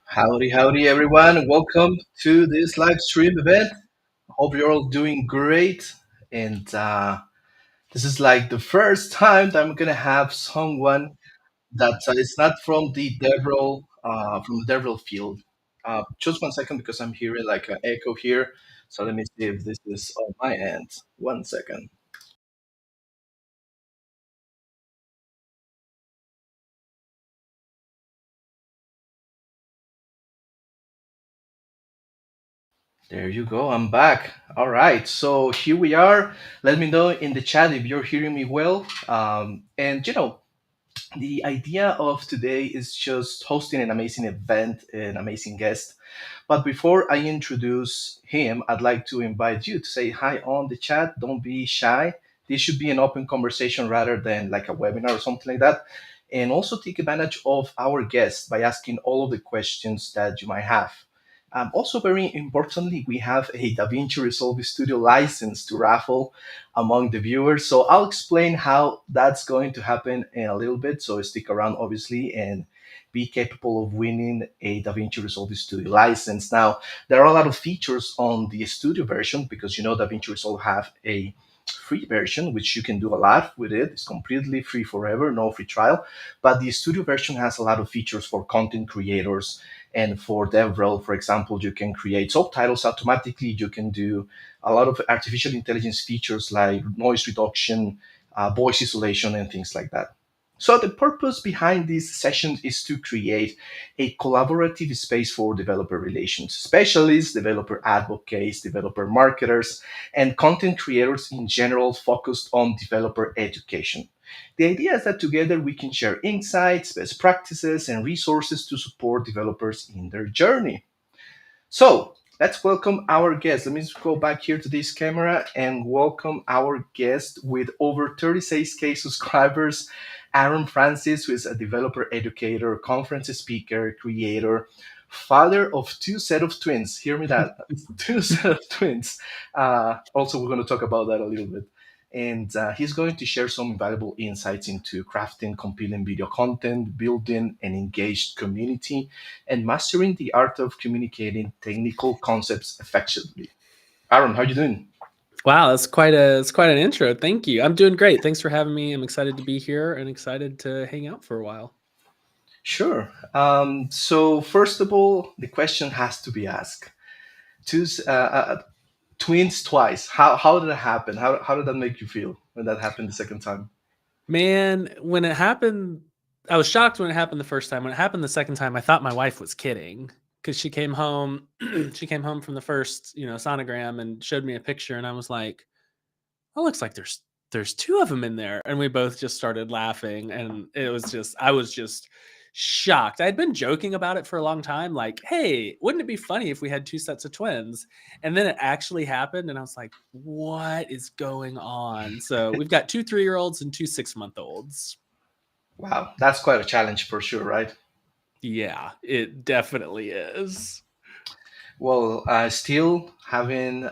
Howdy, howdy, everyone. Welcome to this live stream event. Hope you're all doing great. And this is like the first time that I'm going to have someone that is not from the DevRel field. Just 1 second because I'm hearing like an echo here. So let me see if this is on my end. 1 second. There you go. I'm back. All right. So here we are. Let me know in the chat if you're hearing me well. The idea of today is just hosting an amazing event, an amazing guest. But before I introduce him, I'd like to invite you to say hi on the chat. Don't be shy. This should be an open conversation rather than like a webinar or something like that. And also take advantage of our guests by asking all of the questions that you might have. Also, very importantly, we have a DaVinci Resolve Studio license to raffle among the viewers. So I'll explain how that's going to happen in a little bit. So stick around, obviously, and be capable of winning a DaVinci Resolve Studio license. Now, there are a lot of features on the Studio version because DaVinci Resolve have a free version, which you can do a lot with it. It's completely free forever, no free trial. But the Studio version has a lot of features for content creators and for DevRel. For example, you can create subtitles automatically. You can do a lot of artificial intelligence features like noise reduction, voice isolation, and things like that. So the purpose behind these sessions is to create a collaborative space for developer relations, specialists, developer advocates, developer marketers, and content creators in general focused on developer education. The idea is that together we can share insights, best practices, and resources to support developers in their journey. So let's welcome our guest. Let me just go back here to this camera and welcome our guest with over 36K subscribers, Aaron Francis, who is a developer educator, conference speaker, creator, father of two set of twins. Hear me that two set of twins. Also, we're going to talk about that a little bit. And he's going to share some valuable insights into crafting compelling video content, building an engaged community, and mastering the art of communicating technical concepts effectively. Aaron, how you doing? Wow, that's quite an intro. Thank you. I'm doing great. Thanks for having me. I'm excited to be here and excited to hang out for a while. Sure. So first of all, the question has to be asked. Two, twins twice. How did that happen? How did that make you feel when that happened the second time? Man, when it happened, I was shocked when it happened the first time. When it happened the second time, I thought my wife was kidding because she came home she came home from the first, sonogram and showed me a picture and I was like, "Oh, looks like there's two of them in there." And we both just started laughing and I was just shocked. I had been joking about it for a long time like, "Hey, wouldn't it be funny if we had two sets of twins?" And then it actually happened and I was like, "What is going on?" So, we've got two 3-year-olds and two 6-month-olds. Wow, that's quite a challenge for sure, right? Yeah, it definitely is. Well, still having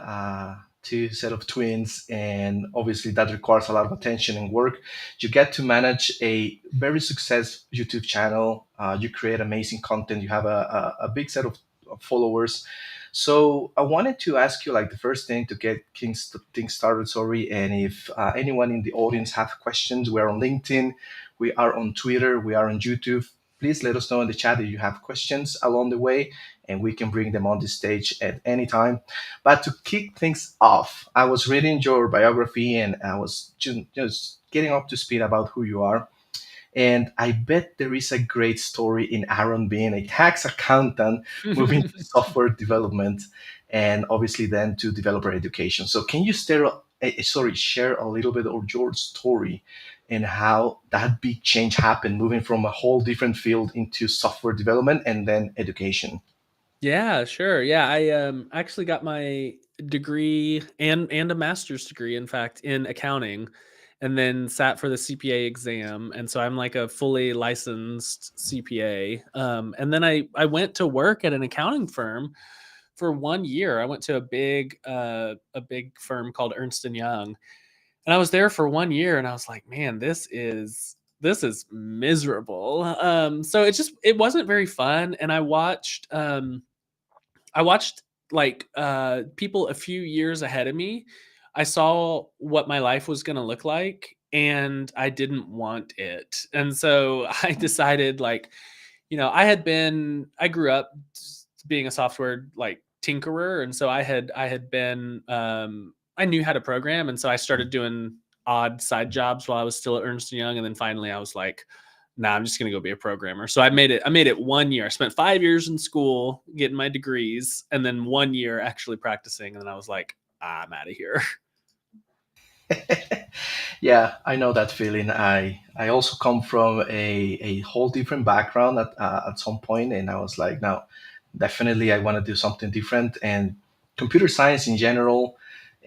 two set of twins, and obviously that requires a lot of attention and work. You get to manage a very successful YouTube channel. You create amazing content. You have a big set of followers. So I wanted to ask you, like, the first thing to get things started. Sorry, and if anyone in the audience have questions, we're on LinkedIn, we are on Twitter, we are on YouTube. Please let us know in the chat if you have questions along the way and we can bring them on the stage at any time. But to kick things off, I was reading your biography and I was just getting up to speed about who you are. And I bet there is a great story in Aaron being a tax accountant, moving to software development, and obviously then to developer education. So can you share a little bit of your story and how that big change happened, moving from a whole different field into software development and then education? Yeah, sure. Yeah, I actually got my degree and a master's degree, in fact, in accounting, and then sat for the CPA exam, and so I'm like a fully licensed CPA. And then I went to work at an accounting firm for 1 year. I went to a big firm called Ernst and Young, and I was there for 1 year, and I was like, man, this is is miserable. So it wasn't very fun. And I watched like people a few years ahead of me. I saw what my life was going to look like and I didn't want it. And so I decided like, I grew up being a software like tinkerer. And so I had been, I knew how to program. And so I started doing odd side jobs while I was still at Ernst and Young. And then finally I was like, nah, I'm just going to go be a programmer. So I made it 1 year. I spent 5 years in school getting my degrees and then 1 year actually practicing. And then I was like, I'm out of here. Yeah, I know that feeling. I also come from a whole different background at some point, and I was like, no, definitely I want to do something different. And computer science in general,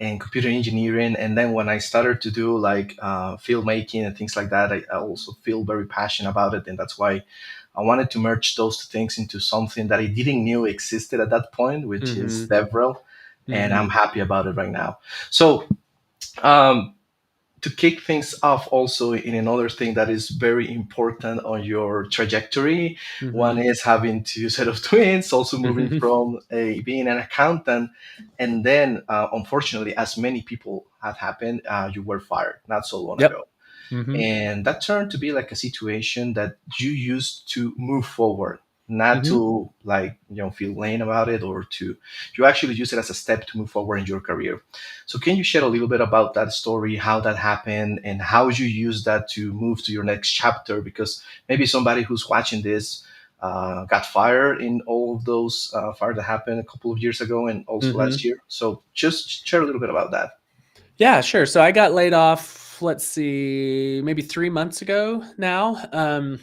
and computer engineering. And then when I started to do like filmmaking and things like that, I also feel very passionate about it, and that's why I wanted to merge those two things into something that I didn't knew existed at that point, which is Mm-hmm. DevRel, and Mm-hmm. I'm happy about it right now. So. Um, to kick things off also in another thing that is very important on your trajectory, one Mm-hmm. is having two set of twins, also moving Mm-hmm. from being an accountant, and then unfortunately, as many people had happened, you were fired not so long Yep. ago, Mm-hmm. and that turned to be like a situation that you used to move forward, not Mm-hmm. to like feel lame about it, or to you actually use it as a step to move forward in your career. So can you share a little bit about that story, how that happened, and how you use that to move to your next chapter? Because maybe somebody who's watching this got fired in all of those fires that happened a couple of years ago and also last Mm-hmm. year. So just share a little bit about that. Yeah, sure. So I got laid off, let's see, maybe 3 months ago now.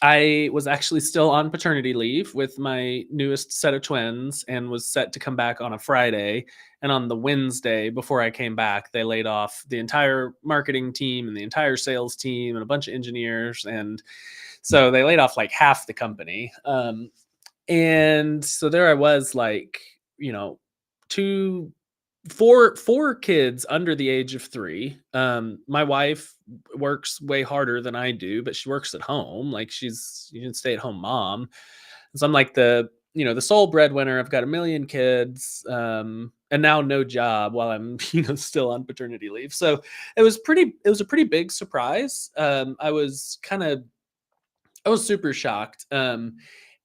I was actually still on paternity leave with my newest set of twins and was set to come back on a Friday. And on the Wednesday before I came back, they laid off the entire marketing team and the entire sales team and a bunch of engineers. And so they laid off like half the company. And so there I was, like, you know, two, four kids under the age of 3. My wife works way harder than I do, but she works at home. Like she's a stay at home mom. So I'm like the sole breadwinner. I've got a million kids, and now no job while I'm still on paternity leave. So it was a pretty big surprise. I was super shocked.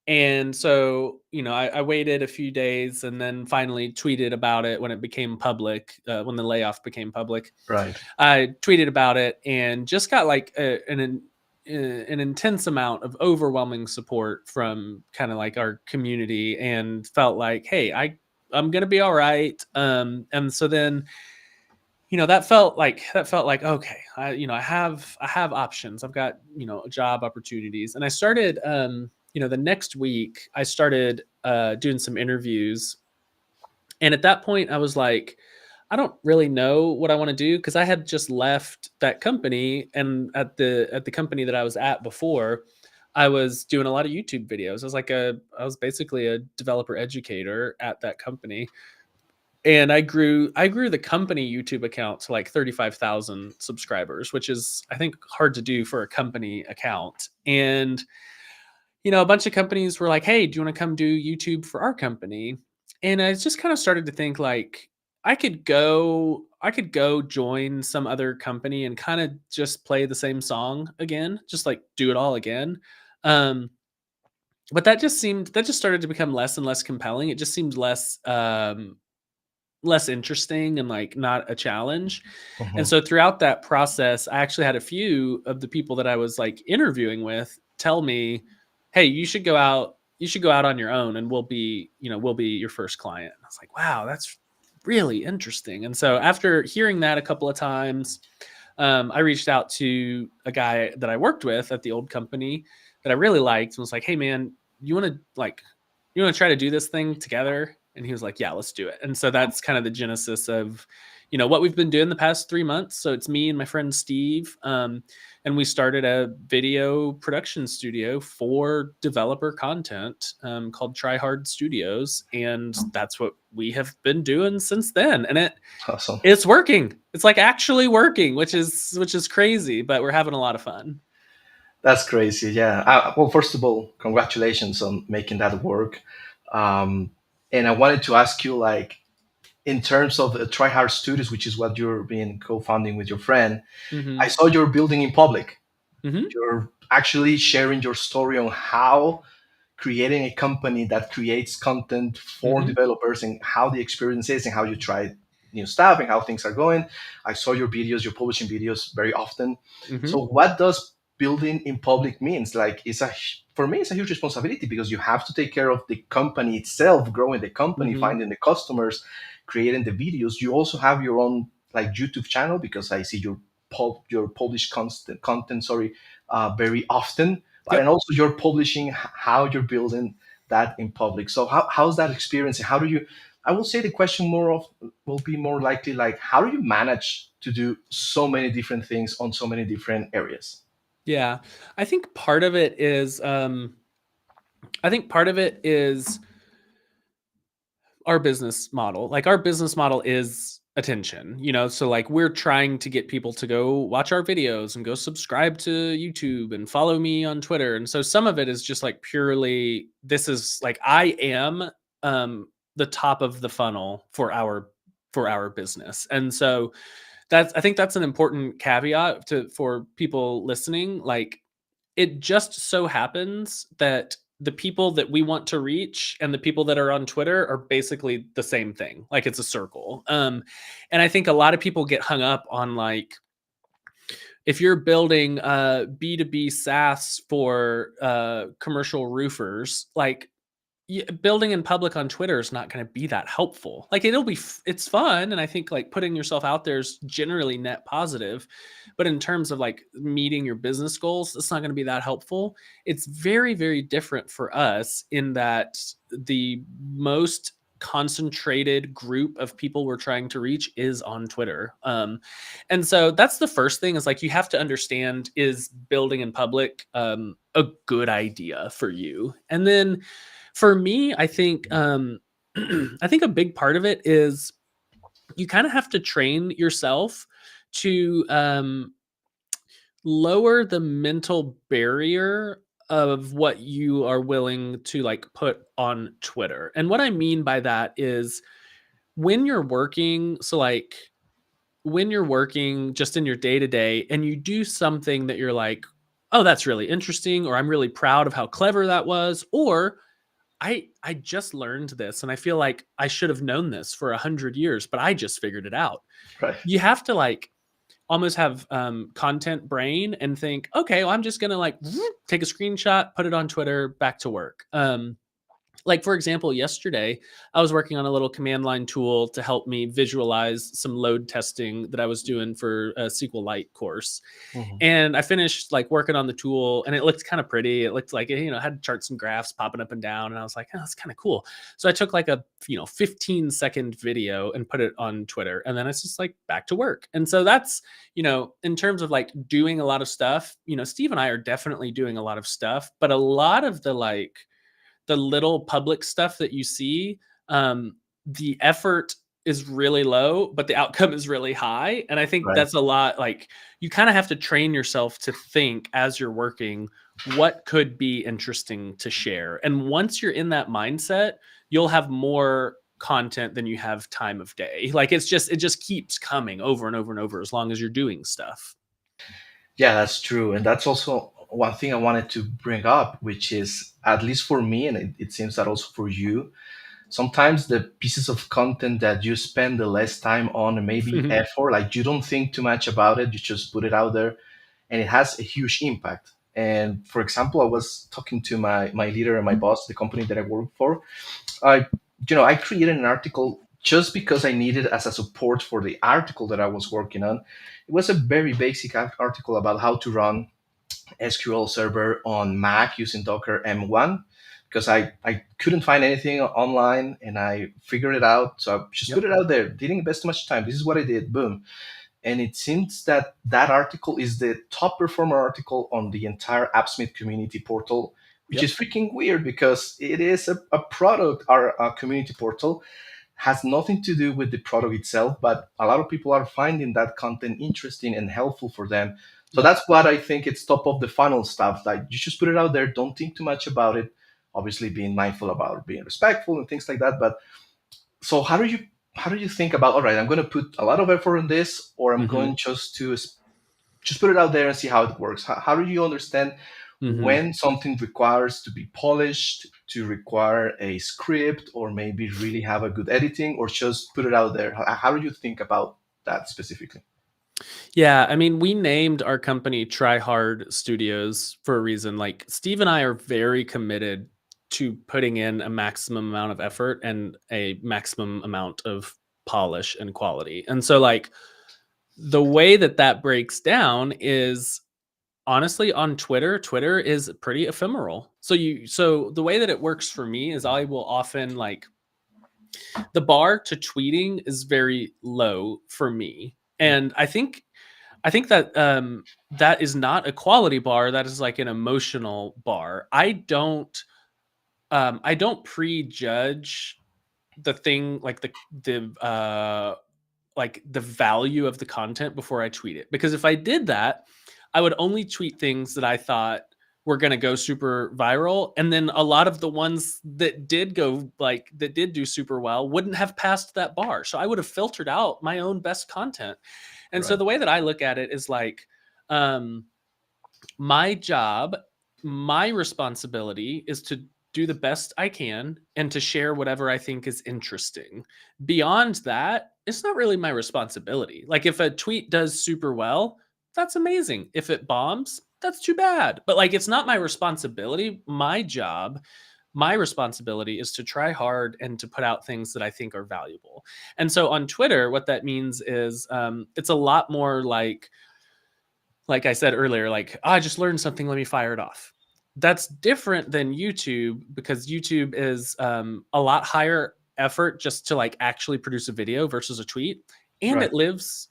And so, I waited a few days and then finally tweeted about it when it became public, when the layoff became public. Right. I tweeted about it and just got like an intense amount of overwhelming support from kind of like our community, and felt like, hey, I'm gonna be all right. And so then, that felt like, okay, I have options. I've got, job opportunities. And I started, the next week I started doing some interviews. And at that point I was like, I don't really know what I want to do, because I had just left that company, and at the company that I was at before, I was doing a lot of YouTube videos. I was basically a developer educator at that company, and I grew the company YouTube account to like 35,000 subscribers, which is, I think, hard to do for a company account. And a bunch of companies were like, "Hey, do you want to come do YouTube for our company?" And I just kind of started to think like, I could go join some other company and kind of just play the same song again, just like do it all again. Um, but that just started to become less and less compelling. It just seemed less interesting and like not a challenge. And Mhm. so throughout that process, I actually had a few of the people that I was like interviewing with tell me, "Hey, you should go out on your own and we'll be your first client." And I was like, "Wow, that's really interesting." And so after hearing that a couple of times, I reached out to a guy that I worked with at the old company that I really liked, and was like, "Hey man, you want to like you want to try to do this thing together?" And he was like, "Yeah, let's do it." And so that's kind of the genesis of, what we've been doing the past 3 months. So it's me and my friend Steve, and we started a video production studio for developer content, called Try Hard Studios, and that's what we have been doing since then. And Awesome. it's working. It's like actually working, which is crazy, but we're having a lot of fun. That's crazy. Yeah. Well, first of all, congratulations on making that work. Um, and I wanted to ask you, like, in terms of the Try Hard Studios, which is what you're being co-founding with your friend, I Hmm. saw you're building in public. Hmm. You're actually sharing your story on how creating a company that creates content for Hmm. developers and how the experience is and how you try new stuff and how things are going. I saw your videos, you're publishing videos very often. Hmm. So what does building in public means? Like, for me, it's a huge responsibility because you have to take care of the company itself, growing the company, Hmm. finding the customers, creating the videos. You also have your own like YouTube channel because I see your published content, sorry, very often, but and Yep. also you're publishing how you're building that in public. So how's that experience, and how do you? I will say the question more of will be more likely like, how do you manage to do so many different things on so many different areas? Yeah. I think part of it is I think part of it is our business model. Like our business model is attention, so like we're trying to get people to go watch our videos and go subscribe to YouTube and follow me on Twitter. And so some of it is just like purely this is like I am the top of the funnel for our business. And so I think that's an important caveat for people listening. Like it just so happens that the people that we want to reach and the people that are on Twitter are basically the same thing. Like it's a circle. And I think a lot of people get hung up on like if you're building B2B SaaS for commercial roofers, like building in public on Twitter is not going to be that helpful. Like it's fun, and I think like putting yourself out there is generally net positive, but in terms of like meeting your business goals, it's not going to be that helpful. It's very very different for us in that the most concentrated group of people we're trying to reach is on Twitter. And so that's the first thing is like you have to understand, is building in public a good idea for you? And then for me, I think I think a big part of it is you kind of have to train yourself to lower the mental barrier of what you are willing to like put on Twitter. And what I mean by that is when you're working, so like when you're working just in your day to day and you do something that you're like, oh, that's really interesting, or I'm really proud of how clever that was, or I just learned this and I feel like I should have known this for 100 years, but I just figured it out. Right. You have to like almost have content brain and think, okay, well, I'm just gonna like take a screenshot, put it on Twitter, back to work. Like for example, yesterday I was working on a little command line tool to help me visualize some load testing that I was doing for a SQLite course. Mhm. And I finished like working on the tool and it looked kind of pretty. It looked like it had charts and graphs popping up and down. And I was like, oh, that's kind of cool. So I took like a 15-second video and put it on Twitter. And then it's just like back to work. And so that's, in terms of like doing a lot of stuff, Steve and I are definitely doing a lot of stuff, but a lot of the little public stuff that you see, the effort is really low, but the outcome is really high. And I think Right. that's a lot like you kind of have to train yourself to think as you're working, what could be interesting to share. And once you're in that mindset, you'll have more content than you have time of day. Like it just keeps coming over and over and over as long as you're doing stuff. Yeah, that's true. And that's also one thing I wanted to bring up, which is, at least for me, and it seems that also for you, sometimes the pieces of content that you spend the less time on and maybe effort, like you don't think too much about it, you just put it out there and it has a huge impact. And for example, I was talking to my leader and my boss, the company that I work for. I, I created an article just because I needed as a support for the article that I was working on. It was a very basic article about how to run SQL Server on Mac using Docker M1. because I couldn't find anything online, and I figured it out. So I just put Yep. it out there. Didn't invest too much time. This is what I did. Boom. And it seems that that article is the top performer article on the entire AppSmith community portal, which is Yep. freaking weird because it is a product, our a community portal, has nothing to do with the product itself, but a lot of people are finding that content interesting and helpful for them. So Yep. that's what I think it's top of the funnel stuff. Like you just put it out there, don't think too much about it. Obviously, being mindful about being respectful and things like that. But so how do you think about, all right, I'm going to put a lot of effort in this, or I'm Hmm. going just put it out there and see how it works? How do you understand Hmm. when something requires to be polished, to require a script, or maybe really have a good editing, or just put it out there? How do you think about that specifically? Yeah, I mean, we named our company Try Hard Studios for a reason. Like Steve and I are very committed to putting in a maximum amount of effort and a maximum amount of polish and quality. And so like the way that that breaks down is honestly on Twitter. Twitter is pretty ephemeral. So the way that it works for me is I will often like the bar to tweeting is very low for me. And I think that that is not a quality bar. That is like an emotional bar. I don't prejudge the thing like the value of the content before I tweet it. Because if I did that, I would only tweet things that I thought were going to go super viral, and then a lot of the ones that did go like that did do super well wouldn't have passed that bar. So I would have filtered out my own best content. And so Right. the way that I look at it is like um my job, my responsibility is to do the best I can and to share whatever I think is interesting. Beyond that, it's not really my responsibility. Like if a tweet does super well, that's amazing. If it bombs, that's too bad. But like it's not my responsibility. My job, my responsibility is to try hard and to put out things that I think are valuable. And so on Twitter, what that means is it's a lot more like I said earlier, like, "Oh, I just learned something, let me fire it off." That's different than YouTube because YouTube is a lot higher effort just to like actually produce a video versus a tweet. And Right.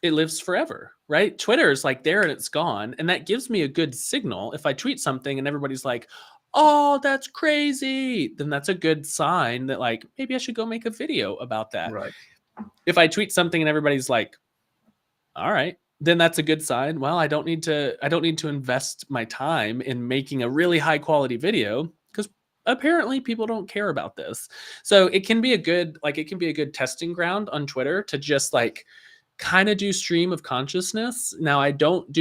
it lives forever, right? Twitter is like there and it's gone. And that gives me a good signal. If I tweet something and everybody's like, oh, that's crazy, then that's a good sign that like maybe I should go make a video about that. Right. If I tweet something and everybody's like, all right. Then that's a good sign. Well, I don't need to invest my time in making a really high quality video because apparently people don't care about this. So it can be a good testing ground on Twitter to just like kind of do stream of consciousness. Now I don't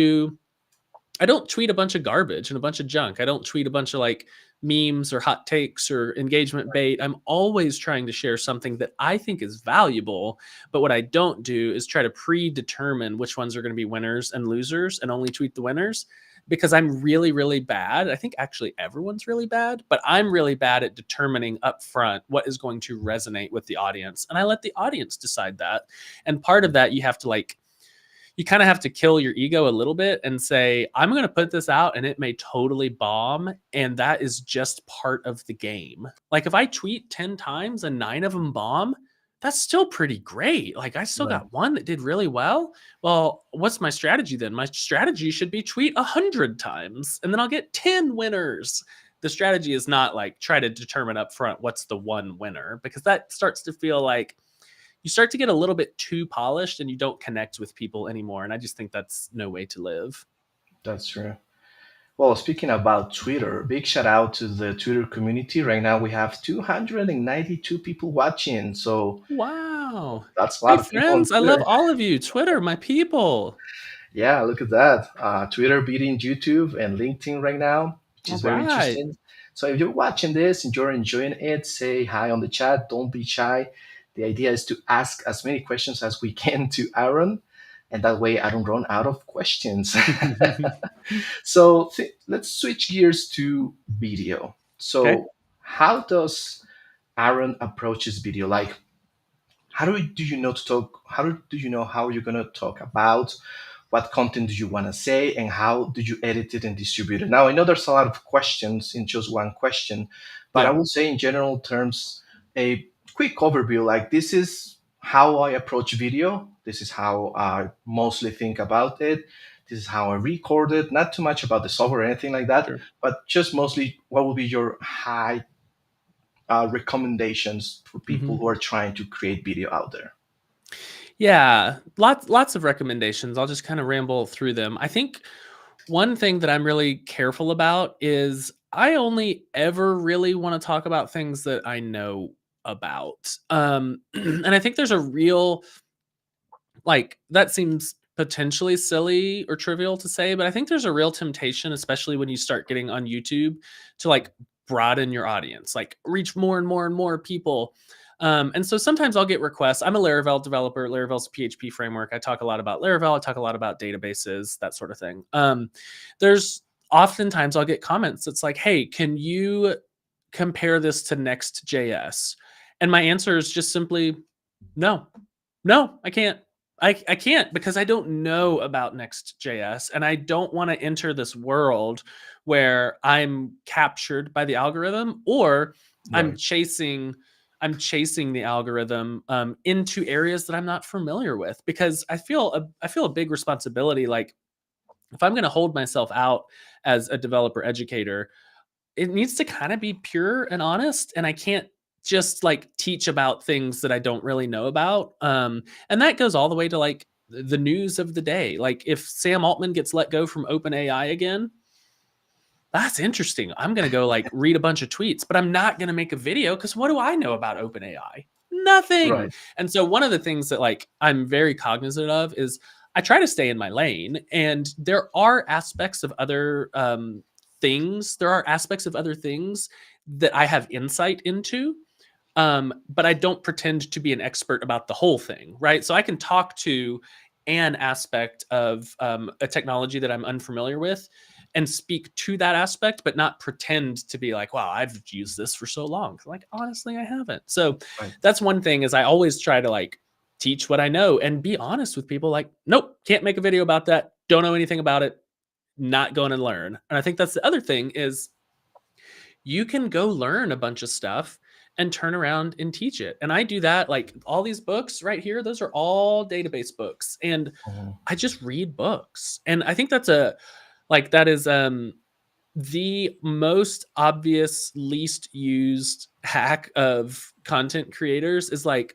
tweet a bunch of garbage and a bunch of junk. I don't tweet a bunch of like memes or hot takes or engagement bait. I'm always trying to share something that I think is valuable. But what I don't do is try to predetermine which ones are going to be winners and losers and only tweet the winners because I'm really, really bad. I think actually everyone's really bad, but I'm really bad at determining upfront what is going to resonate with the audience. And I let the audience decide that. And part of that, you kind of have to kill your ego a little bit and say, I'm going to put this out and it may totally bomb. And that is just part of the game. Like if I tweet 10 times and nine of them bomb, that's still pretty great. Like I still Right. got one that did really well. Well, what's my strategy then? My strategy should be tweet 100 times and then I'll get 10 winners. The strategy is not like try to determine up front what's the one winner because that starts to feel like you start to get a little bit too polished and you don't connect with people anymore. And I just think that's no way to live. That's true. Well, speaking about Twitter, big shout out to the Twitter community. Right now we have 292 people watching. So Wow. that's a Hey, lot of people on friends, I love Twitter. all of you. Twitter, my people. Yeah, look at that. Twitter beating YouTube and LinkedIn right now, which All is very right. interesting. So if you're watching this and you're enjoying it, say hi on the chat. Don't be shy. The idea is to ask as many questions as we can to Aaron, and that way I don't run out of questions. So let's switch gears to video. Okay. So how does Aaron approaches video? Like, how do you know to talk? How do you know how you're gonna talk about what content do you want to say, and how do you edit it and distribute it. Now, I know there's a lot of questions in just one question, but I Yeah, will say in general terms, a quick overview, like this is how I approach video. This is how I mostly think about it. This is how I record it. Not too much about the software or anything like that, sure. but just mostly what will be your high recommendations for people Mhm. who are trying to create video out there. Yeah, lots of recommendations. I'll just kind of ramble through them. I think one thing that I'm really careful about is I only ever really want to talk about things that I know about. And I think there's a real like that seems potentially silly or trivial to say, but I think there's a real temptation, especially when you start getting on YouTube, to like broaden your audience, like reach more and more and more people. And so sometimes I'll get requests. I'm a Laravel developer. Laravel's a PHP framework. I talk a lot about Laravel. I talk a lot about databases, that sort of thing. There's oftentimes I'll get comments that's like, "Hey, can you compare this to Next.js?" And my answer is just simply no. No, I can't. I can't because I don't know about Next.js and I don't want to enter this world where I'm captured by the algorithm or I'm Right, chasing I'm chasing the algorithm into areas that I'm not familiar with because I feel a big responsibility. Like if I'm going to hold myself out as a developer educator, it needs to kind of be pure and honest, and I can't just like teach about things that I don't really know about. And that goes all the way to like the news of the day. Like if Sam Altman gets let go from OpenAI again, that's interesting. I'm going to go like read a bunch of tweets, but I'm not going to make a video because what do I know about OpenAI? Nothing. right, And so one of the things that like I'm very cognizant of is I try to stay in my lane, and there are aspects of other things. There are aspects of other things that I have insight into, but I don't pretend to be an expert about the whole thing, right? So I can talk to an aspect of a technology that I'm unfamiliar with and speak to that aspect, but not pretend to be like, wow, I've used this for so long. Like, honestly, I haven't. So right. that's one thing is I always try to like teach what I know and be honest with people like, nope, can't make a video about that. Don't know anything about it. Not going to learn. And I think that's the other thing is you can go learn a bunch of stuff and turn around and teach it. And I do that like all these books right here, those are all database books. And Mhm. I just read books. And I think that's a like that is the most obvious least used hack of content creators is like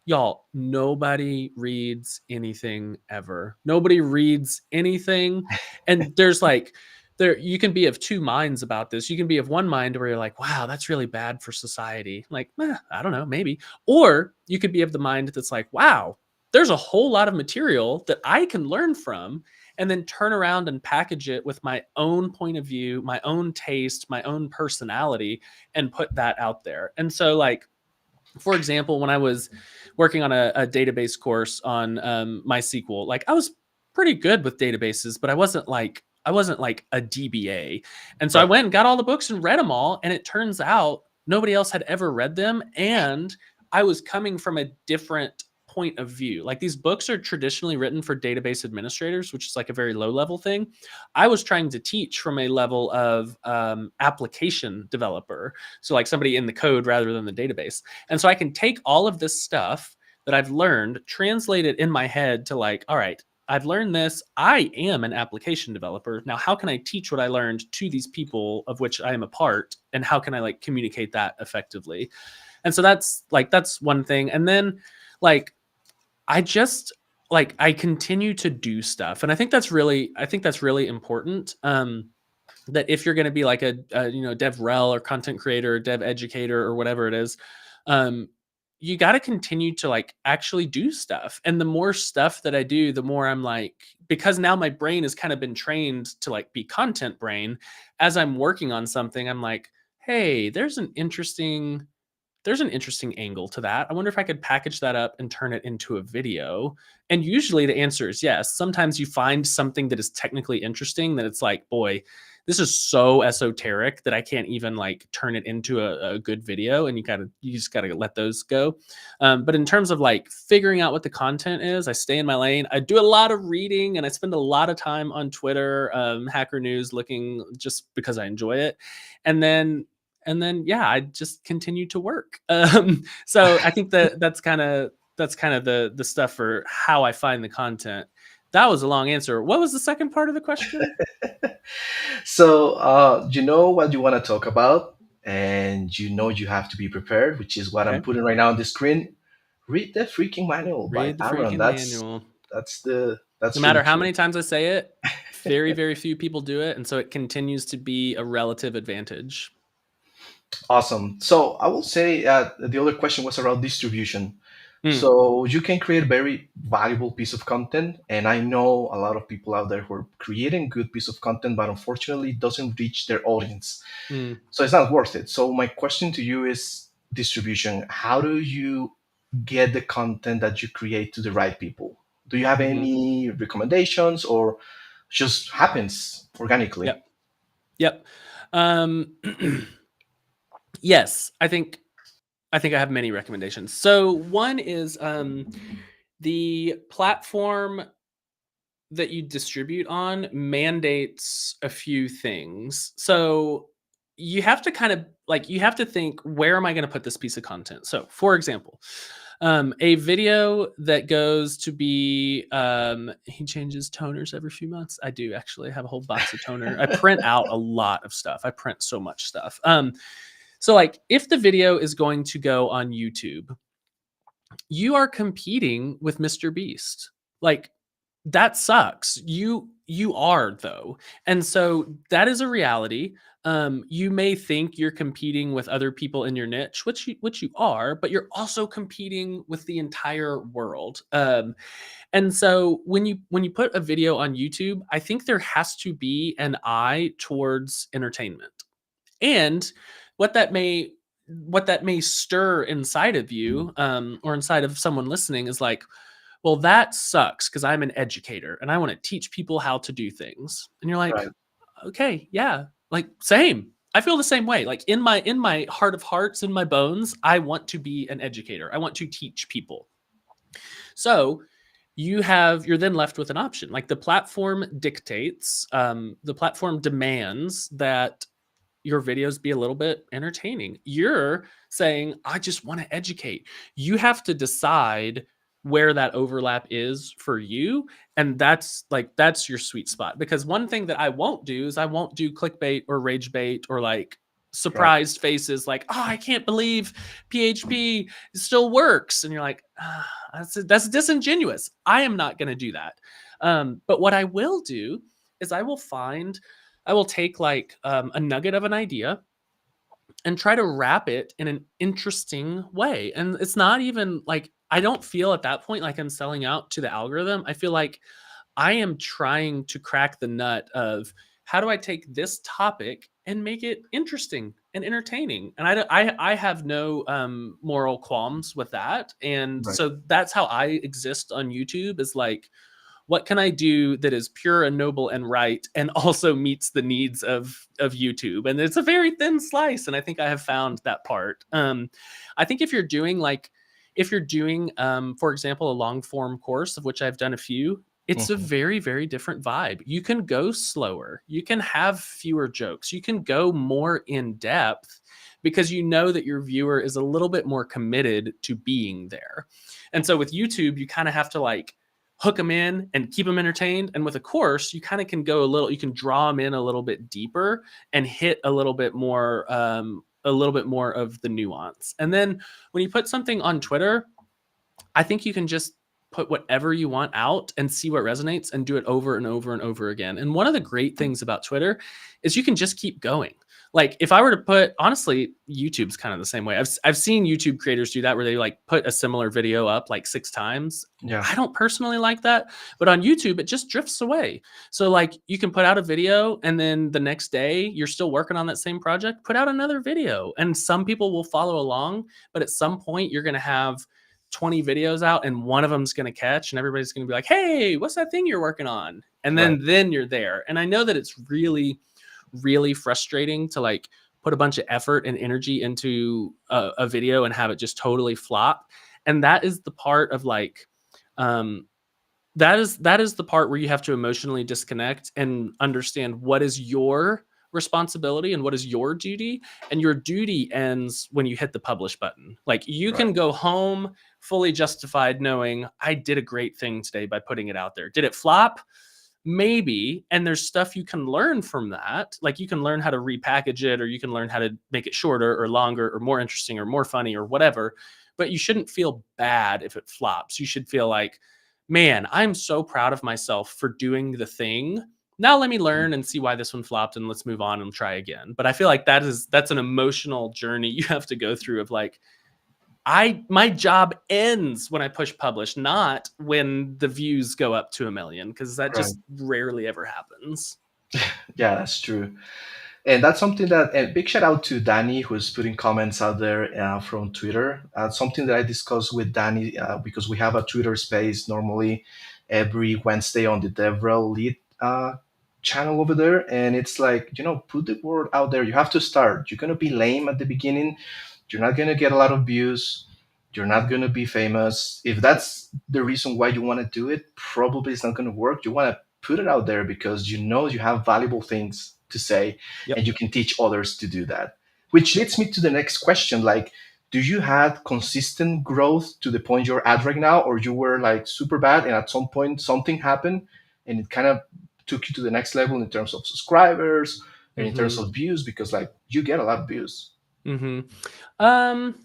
y'all, nobody reads anything ever. Nobody reads anything. And there's like, there, you can be of two minds about this. You can be of one mind where you're like, wow, that's really bad for society. Like, I don't know, maybe. Or you could be of the mind that's like, wow, there's a whole lot of material that I can learn from and then turn around and package it with my own point of view, my own taste, my own personality, and put that out there. And so, like, for example, when I was working on a database course on MySQL, like I was pretty good with databases, but I wasn't like a DBA. And so I Right, went and got all the books and read them all. And it turns out nobody else had ever read them. And I was coming from a different point of view. Like these books are traditionally written for database administrators, which is like a very low level thing. I was trying to teach from a level of application developer. So like somebody in the code rather than the database. And so I can take all of this stuff that I've learned, translate it in my head to like, all right, I've learned this. I am an application developer. Now, how can I teach what I learned to these people of which I am a part? And how can I like communicate that effectively? And so that's one thing. And then like, I just like, I continue to do stuff. And I think that's really important. That if you're going to be like a dev rel or content creator or dev educator or whatever it is, um you got to continue to like actually do stuff. And the more stuff that I do, the more I'm like, because now my brain has kind of been trained to like be content brain. As I'm working on something, I'm like, hey, there's an interesting angle to that. I wonder if I could package that up and turn it into a video. And usually the answer is yes. Sometimes you find something that is technically interesting that it's like, boy, this is so esoteric that I can't even like turn it into a good video. And you just gotta let those go. But in terms of like figuring out what the content is, I stay in my lane. I do a lot of reading and I spend a lot of time on Twitter, Hacker News, looking just because I enjoy it. And then yeah, I just continue to work. So I think that that's kind of the stuff for how I find the content. That was a long answer. What was the second part of the question? So, you know what you want to talk about, and you know you have to be prepared, which is what I'm Okay. putting right now on the screen. Read the freaking manual by Read the Aaron. freaking manual. No That's really matter how true. many times I say it, very, very few people do it. And so it continues to be a relative advantage. Awesome. So I will say the other question was around distribution. Hmm. So you can create a very valuable piece of content, and I know a lot of people out there who are creating good piece of content, but unfortunately it doesn't reach their audience. Hmm. So it's not worth it. So my question to you is distribution. How do you get the content that you create to the right people? Do you have Hmm. any recommendations, or just happens organically? Yep. Yep. Um, yes, I think I have many recommendations. So one is the platform that you distribute on mandates a few things. So you have to kind of like you have to think, where am I going to put this piece of content? So for example, a video that goes to be he changes toners every few months. I do actually have a whole box of toner. I print out a lot of stuff. I print so much stuff. So like if the video is going to go on YouTube, you are competing with Mr. Beast. Like that sucks. You are though. And so that is a reality. You may think you're competing with other people in your niche, which you are, but you're also competing with the entire world. And so when you put a video on YouTube, I think there has to be an eye towards entertainment. And what that may what that may stir inside of you, or inside of someone listening, is like, well, that sucks because I'm an educator and I want to teach people how to do things. And you're like, Right, okay, yeah, like same. I feel the same way. Like in my heart of hearts, in my bones, I want to be an educator. I want to teach people. So you're then left with an option. Like the platform dictates, the platform demands that your videos be a little bit entertaining. You're saying, I just want to educate. You have to decide where that overlap is for you. And that's your sweet spot. Because one thing that I won't do is I won't do clickbait or rage bait or like right. surprised faces like, oh, I can't believe PHP still works. And you're like, that's disingenuous. I am not going to do that. But what I will do is I will take like a nugget of an idea and try to wrap it in an interesting way. And it's not even like I don't feel at that point like I'm selling out to the algorithm. I feel like I am trying to crack the nut of how do I take this topic and make it interesting and entertaining. And I have no moral qualms with that. And Right. so that's how I exist on YouTube, is like, what can I do that is pure and noble and right and also meets the needs of YouTube? And it's a very thin slice, and I think I have found that part. I think if you're doing for example a long form course, of which I've done a few, it's a Mhm. very, very different vibe. You can go slower, you can have fewer jokes, you can go more in depth because you know that your viewer is a little bit more committed to being there. And so with YouTube, you kind of have to like hook them in and keep them entertained. And with a course, you kind of can go a little, you can draw them in a little bit deeper and hit a little bit more of the nuance. And then when you put something on Twitter, I think you can just put whatever you want out and see what resonates and do it over and over and over again. And one of the great things about Twitter is you can just keep going. Like if I were to put, honestly, YouTube's kind of the same way. I've seen YouTube creators do that where they like put a similar video up like 6 times. Yeah. I don't personally like that, but on YouTube it just drifts away. So like you can put out a video and then the next day you're still working on that same project, put out another video, and some people will follow along, but at some point you're going to have 20 videos out and one of them's going to catch and everybody's going to be like, hey, what's that thing you're working on? And Right. then you're there. And I know that it's really, really frustrating to like put a bunch of effort and energy into a video and have it just totally flop. And that is the part of like, um, that is the part where you have to emotionally disconnect and understand what is your responsibility and what is your duty, and your duty ends when you hit the publish button. Like you Right. can go home fully justified knowing I did a great thing today by putting it out there. Did it flop? Maybe. And there's stuff you can learn from that. Like you can learn how to repackage it, or you can learn how to make it shorter or longer or more interesting or more funny or whatever. But you shouldn't feel bad if it flops. You should feel like, man, I'm so proud of myself for doing the thing. Now let me learn and see why this one flopped, and let's move on and try again. But I feel like that's an emotional journey you have to go through of like, my job ends when I push publish, not when the views go up to 1 million, because that Right. just rarely ever happens. Yeah, that's true. And that's something that, and big shout out to Danny, who's putting comments out there from Twitter. Something that I discussed with Danny because we have a Twitter space normally every Wednesday on the DevRel lead channel over there. And it's like, put the word out there. You have to start. You're going to be lame at the beginning. You're not going to get a lot of views. You're not going to be famous. If that's the reason why you want to do it, probably it's not going to work. You want to put it out there because you know you have valuable things to say and Yep. you can teach others to do that. Which leads me to the next question. Like, do you have consistent growth to the point you're at right now, or you were like super bad and at some point something happened and it kind of took you to the next level in terms of subscribers and in terms Mm-hmm. of views? Because like you get a lot of views. Mm-hmm. Um,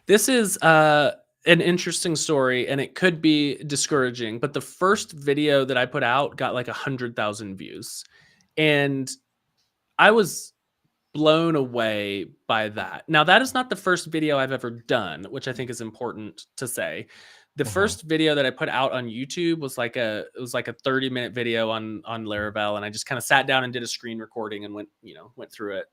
this is an interesting story, and it could be discouraging. But the first video that I put out got like 100,000 views, and I was blown away by that. Now, that is not the first video I've ever done, which I think is important to say. The Mhm. first video that I put out on YouTube was like a 30-minute video on Laravel, and I just kind of sat down and did a screen recording and went through it.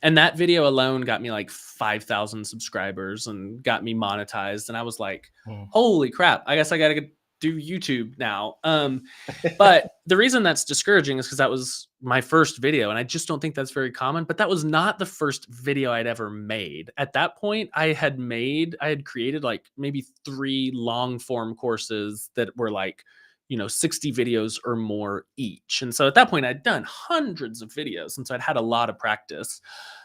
And that video alone got me like 5,000 subscribers and got me monetized, and I was like, Mhm. holy crap, I guess I got to do YouTube now. But the reason that's discouraging is because that was my first video, and I just don't think that's very common. But that was not the first video I'd ever made. At that point, I had created like maybe 3 long form courses that were like, 60 videos or more each. And so at that point, I'd done hundreds of videos, and so I'd had a lot of practice.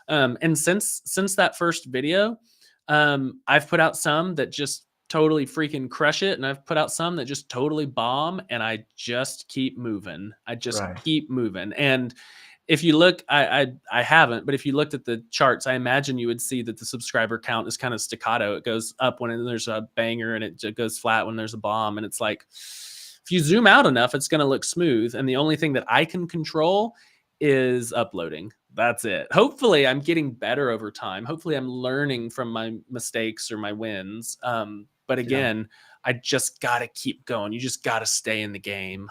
And since that first video, I've put out some that just totally freaking crush it, and I've put out some that just totally bomb, and I just keep moving. I just Right. keep moving. And if you look, I haven't, but if you looked at the charts, I imagine you would see that the subscriber count is kind of staccato. It goes up when there's a banger, and it goes flat when there's a bomb. And it's like, if you zoom out enough, it's going to look smooth. And the only thing that I can control is uploading. That's it. Hopefully, I'm getting better over time. Hopefully, I'm learning from my mistakes or my wins. But Yeah. again, I just got to keep going. You just got to stay in the game.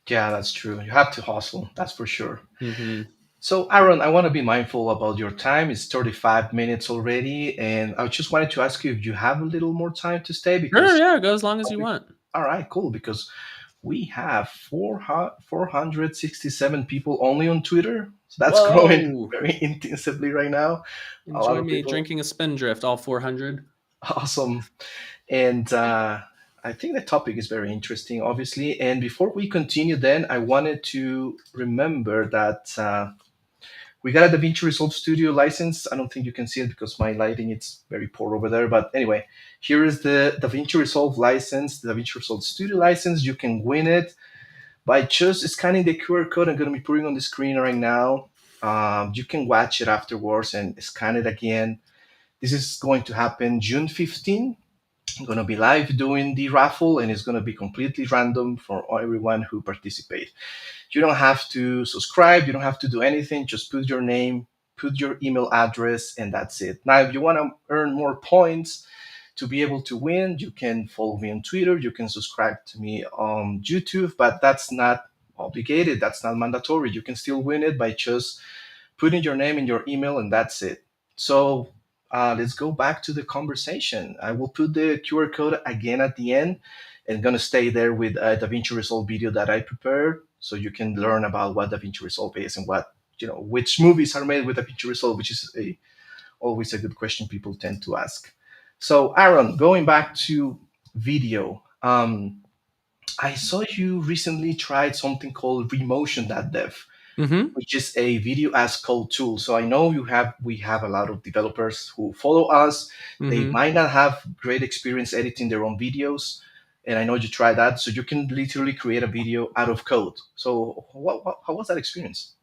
Yeah, that's true. You have to hustle. That's for sure. Mm-hmm. So, Aaron, I want to be mindful about your time. It's 35 minutes already. And I just wanted to ask you if you have a little more time to stay Sure, because, yeah, go as long as you want. all right, cool. Because we have 467 people only on Twitter. So that's growing Whoa. very intensively right now. A lot Enjoy of me people. drinking a spindrift, all 400. Awesome. And I think the topic is very interesting, obviously. And before we continue, then I wanted to remember that we got a DaVinci Resolve Studio license. I don't think you can see it because my lighting is very poor over there. But anyway, here is the DaVinci Resolve license, the DaVinci Resolve Studio license. You can win it by just scanning the QR code I'm going to be putting on the screen right now. You can watch it afterwards and scan it again. This is going to happen June 15th. I'm going to be live doing the raffle, and it's going to be completely random for everyone who participates. You don't have to subscribe. You don't have to do anything. Just put your name, put your email address, and that's it. Now, if you want to earn more points to be able to win, you can follow me on Twitter. You can subscribe to me on YouTube, but that's not obligated. That's not mandatory. You can still win it by just putting your name and your email, and that's it. So let's go back to the conversation. I will put the QR code again at the end and going to stay there with a DaVinci Resolve video that I prepared. so you can learn about what DaVinci Resolve is and what, which movies are made with DaVinci Resolve, which is always a good question people tend to ask. So, Aaron, going back to video, I saw you recently tried something called Remotion.dev, Mm-hmm. which is a video as code tool. So I know we have a lot of developers who follow us. They Mm-hmm. might not have great experience editing their own videos, and I know you try that. So you can literally create a video out of code. So how was that experience?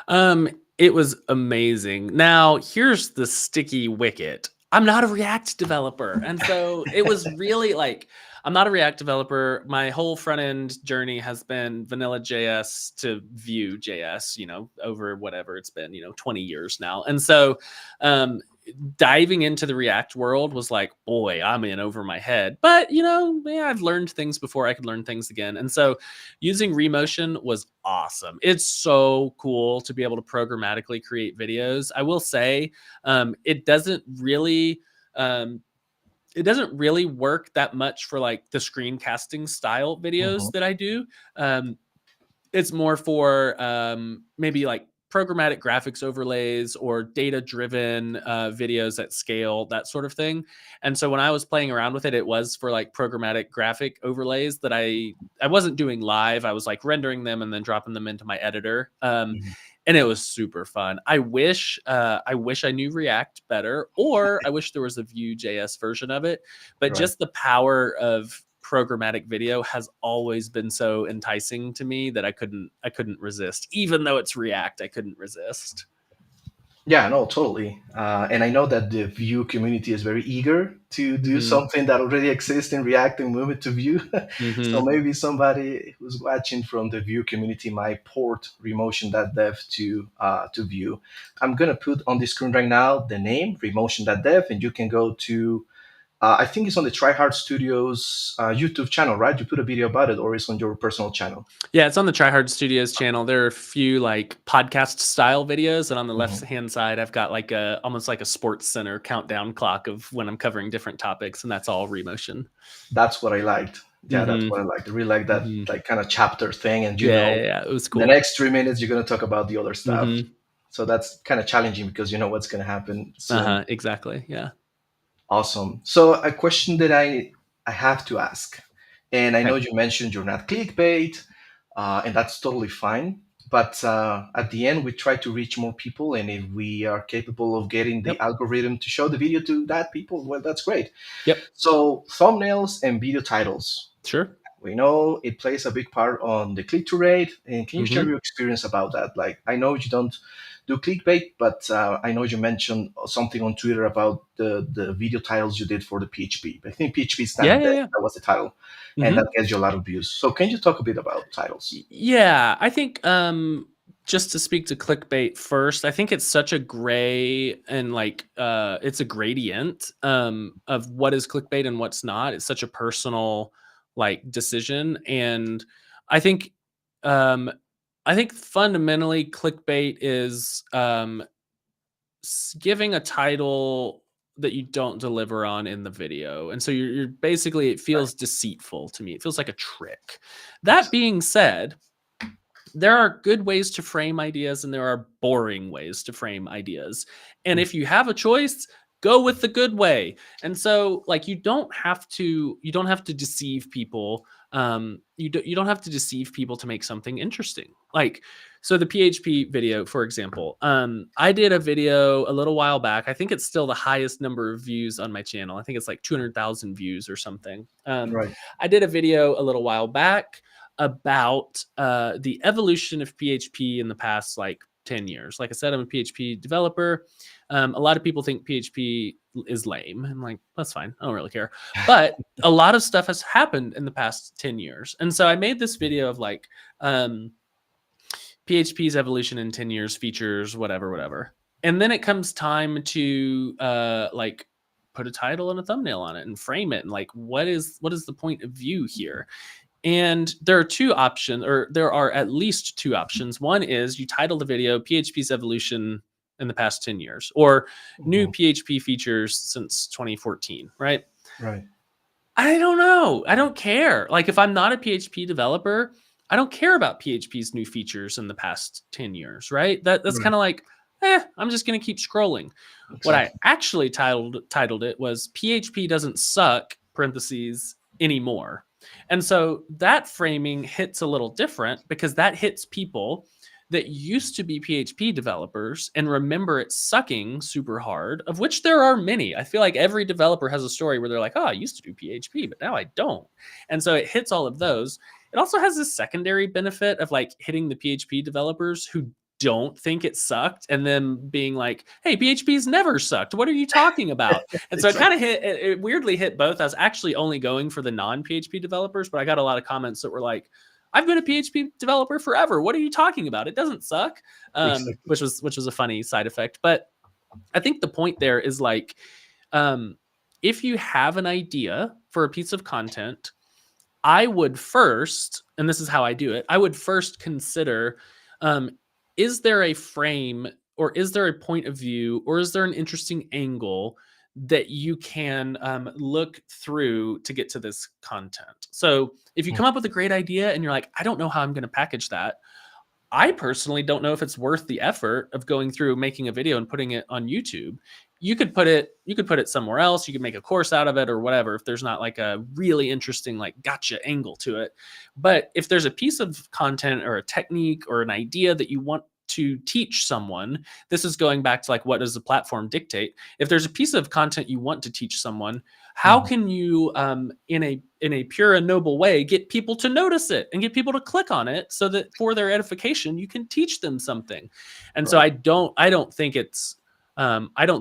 It was amazing. Now, here's the sticky wicket. I'm not a React developer. And so it was really like, I'm not a React developer. My whole front end journey has been vanilla JS to Vue JS, over whatever it's been, 20 years now. And so um, diving into the React world was like, boy, I'm in over my head. But, yeah, I've learned things before. I could learn things again. And so using Remotion was awesome. It's so cool to be able to programmatically create videos. I will say, it doesn't really. It doesn't really work that much for like the screencasting style videos Mhm. that I do. Um, it's more for maybe like programmatic graphics overlays or data driven videos at scale, that sort of thing. And so when I was playing around with it, it was for like programmatic graphic overlays that I wasn't doing live. I was like rendering them and then dropping them into my editor. Mhm. And it was super fun. I wish I knew React better, or I wish there was a Vue.js version of it. But Right. just the power of programmatic video has always been so enticing to me that I couldn't resist. Even though it's React, I couldn't resist. Yeah, no, totally. And I know that the Vue community is very eager to do Hmm. something that already exists in React and move it to Vue. So Hmm. maybe somebody who's watching from the Vue community might port Remotion.dev to Vue. I'm gonna put on the screen right now the name Remotion.dev, and you can go to. I think it's on the Tryhard Studios YouTube channel, right? You put a video about it, or it's on your personal channel. Yeah, it's on the Tryhard Studios channel. There are a few like podcast style videos, and on the left Mhm. hand side, I've got like a almost like a sports center countdown clock of when I'm covering different topics, and that's all Remotion. That's what I liked. Yeah, that's Hmm. what I liked. I really like that Hmm. like kind of chapter thing, and Yeah, yeah, yeah, it was the cool. next 3 minutes you're gonna talk about the other stuff. Hmm. So that's kind of challenging because you know what's gonna happen soon. Uh-huh, exactly. Yeah. Awesome. So a question that I have to ask, and I know Okay. you mentioned you're not clickbait, and that's totally fine. But at the end, we try to reach more people, and if we are capable of getting the Yep. algorithm to show the video to that people, well, that's great. Yep. So thumbnails and video titles. Sure. We know it plays a big part on the click-through rate. And can you share Hmm. your experience about that? Like, I know you don't do clickbait, but I know you mentioned something on Twitter about the video titles you did for the PHP. I think PHP is Yeah, not yeah, dead. yeah. That was the title, and that Hmm. gets you a lot of views. So can you talk a bit about titles? Yeah, I think just to speak to clickbait first, I think it's such a gray and like it's a gradient of what is clickbait and what's not. It's such a personal like decision, and I think um I think fundamentally clickbait is giving a title that you don't deliver on in the video. And so you're basically, it Right. feels deceitful to me. It feels like a trick. That Yes. being said, there are good ways to frame ideas and there are boring ways to frame ideas. And Mm. if you have a choice, go with the good way. And so like you don't have to deceive people. You don't have to deceive people to make something interesting. Like so the PHP video, for example, I did a video a little while back. I think it's still the highest number of views on my channel. I think it's like 200,000 views or something. Right. I did a video a little while back about the evolution of PHP in the past like 10 years. Like I said, I'm a PHP developer. A lot of people think PHP is lame. And like, that's fine. I don't really care. But a lot of stuff has happened in the past 10 years. And so I made this video of like PHP's evolution in 10 years, features, whatever, whatever. And then it comes time to like put a title and a thumbnail on it and frame it and like what is the point of view here. And there are two options, or there are at least two options. One is you title the video PHP's evolution in the past 10 years or new Mhm. PHP features since 2014, right? Right. I don't know. I don't care. Like if I'm not a PHP developer, I don't care about PHP's new features in the past 10 years, right? That's Right. kind of like, I'm just going to keep scrolling. What I Exactly. actually titled it was PHP doesn't suck parentheses anymore. And so that framing hits a little different because that hits people that used to be PHP developers and remember it sucking super hard, of which there are many. I feel like every developer has a story where they're like, oh, I used to do PHP, but now I don't. And so it hits all of those. It also has this secondary benefit of like hitting the PHP developers who don't think it sucked and then being like, hey, PHP's never sucked. What are you talking about? And so it kind Exactly. of it weirdly hit both. I was actually only going for the non PHP developers, but I got a lot of comments that were like, I've been a PHP developer forever. What are you talking about? It doesn't suck. Exactly. Which was a funny side effect. But I think the point there is like, um, if you have an idea for a piece of content, I would first, and this is how I do it, I would first consider, um, is there a frame or is there a point of view or is there an interesting angle that you can look through to get to this content? So if you Mm. come up with a great idea and you're like, I don't know how I'm going to package that, I personally don't know if it's worth the effort of going through making a video and putting it on YouTube. You could put it somewhere else. You could make a course out of it or whatever if there's not like a really interesting like gotcha angle to it. But if there's a piece of content or a technique or an idea that you want to teach someone, this is going back to like what does the platform dictate? If there's a piece of content you want to teach someone, how Mhm. can you in a pure and noble way get people to notice it and get people to click on it so that for their edification you can teach them something? And so Right. I don't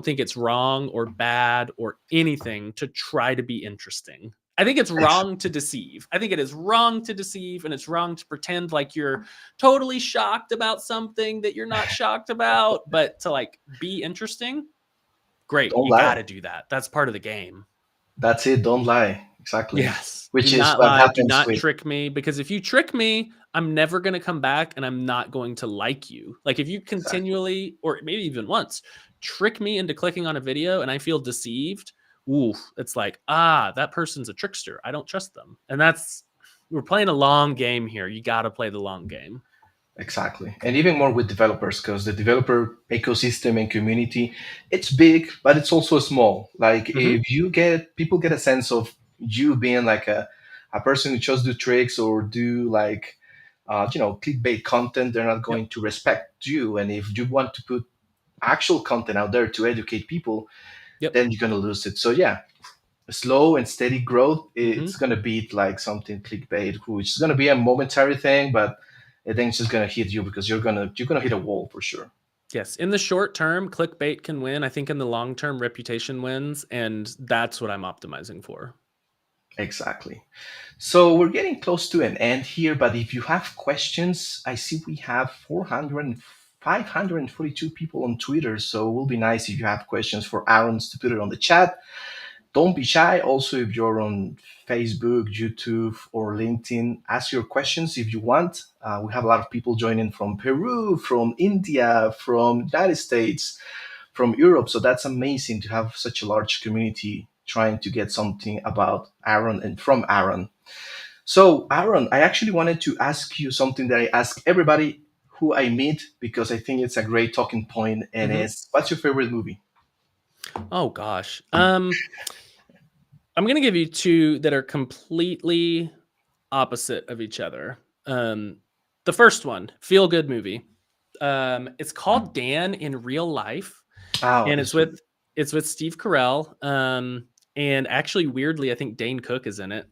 think it's wrong or bad or anything to try to be interesting. I think it's wrong to deceive. I think it is wrong to deceive, and it's wrong to pretend like you're totally shocked about something that you're not shocked about, but to like be interesting, great. Don't You got lie. to do that. That's part of the game. That's it. Don't lie. Exactly. Yes. Do Which is not what lie. Do happens not with. trick me because if you trick me, I'm never going to come back and I'm not going to like you. Like if you Exactly. continually, or maybe even once, trick me into clicking on a video and I feel deceived, ooh, it's like, that person's a trickster. I don't trust them. And we're playing a long game here. You got to play the long game. Exactly. And even more with developers, because the developer ecosystem and community, it's big, but it's also small. Like Hmm. if you get people get a sense of you being like a person who just do tricks or do like clickbait content, they're not Yep. going to respect you. And if you want to put actual content out there to educate people, Yep. then you're gonna lose it. So yeah, slow and steady growth, it's Hmm. gonna beat like something clickbait, which is gonna be a momentary thing, but then it's just gonna hit you because you're gonna hit a wall for sure. Yes. In the short term, clickbait can win. I think in the long term, reputation wins. And that's what I'm optimizing for. Exactly. So we're getting close to an end here, but if you have questions, I see we have 542 people on Twitter, so it will be nice if you have questions for Aaron's to put it on the chat. Don't be shy. Also, if you're on Facebook, YouTube, or LinkedIn, ask your questions if you want. We have a lot of people joining from Peru, from India, from United States, from Europe. So that's amazing to have such a large community trying to get something about Aaron and from Aaron. So, Aaron, I actually wanted to ask you something that I ask everybody who I meet because I think it's a great talking point, and Hmm. it's what's your favorite movie? Oh gosh. I'm gonna give you two that are completely opposite of each other. Um, the first one, feel good movie. It's called Dan in Real Life, Oh, and it's it's really with it's with Steve Carell. And actually, weirdly, I think Dane Cook is in it.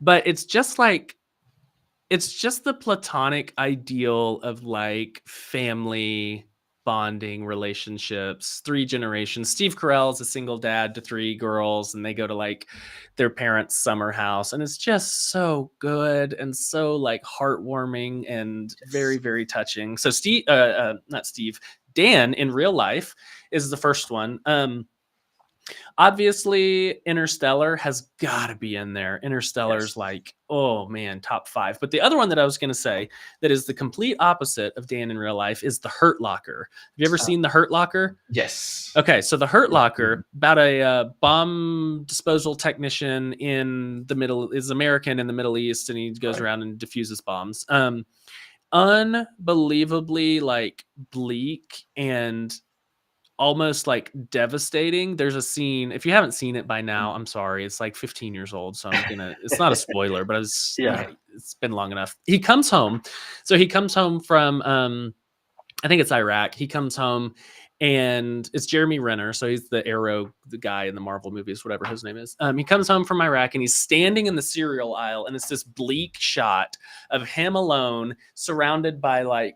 But it's just the platonic ideal of like family bonding relationships, three generations. Steve Carell is a single dad to three girls, and they go to like their parents' summer house, and it's just so good and so like heartwarming and very, very touching. So not Steve, Dan in Real Life is the first one. Obviously, Interstellar has got to be in there. Interstellar's Yes. like, oh man, top five. But the other one that I was going to say that is the complete opposite of Dan in real life is The Hurt Locker. Have you ever Uh, seen The Hurt Locker? yes. Okay, so The Hurt Locker, about a bomb disposal technician in the middle, is American in the Middle East, and he goes Right. around and diffuses bombs. Unbelievably like bleak and almost like devastating. There's a scene, if you haven't seen it by now, I'm sorry. It's like 15 years old, so it's not a spoiler, but Yeah. it's been long enough. He comes home. So he comes home from I think it's Iraq. He comes home and it's Jeremy Renner. So he's the Arrow, the guy in the Marvel movies, whatever his name is. He comes home from Iraq and he's standing in the cereal aisle, and it's this bleak shot of him alone, surrounded by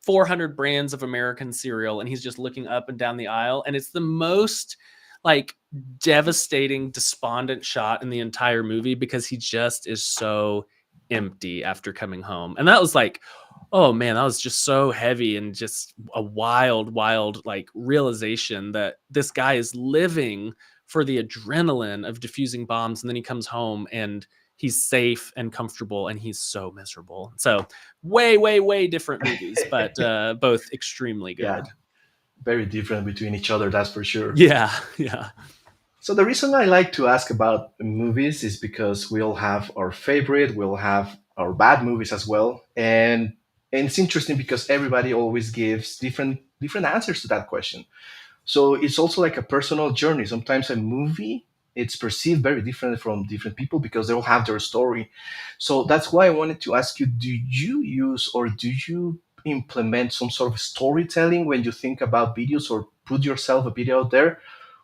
400 brands of American cereal, and he's just looking up and down the aisle, and it's the most like devastating, despondent shot in the entire movie because he just is so empty after coming home. And that was like, oh man, that was just so heavy and just a wild, wild like realization that this guy is living for the adrenaline of diffusing bombs. And then he comes home and he's safe and comfortable and he's so miserable. So way, way, way different movies, but both extremely Yeah. good. Very different between each other, that's for sure. Yeah, yeah. So the reason I like to ask about movies is because we all have our favorite, we'll have our bad movies as well, and it's interesting because everybody always gives different answers to that question. So it's also like a personal journey. Sometimes a movie it's perceived very different from different people because they all have their story. So that's why I wanted to ask you: do you use or do you implement some sort of storytelling when you think about videos or put yourself a video out there,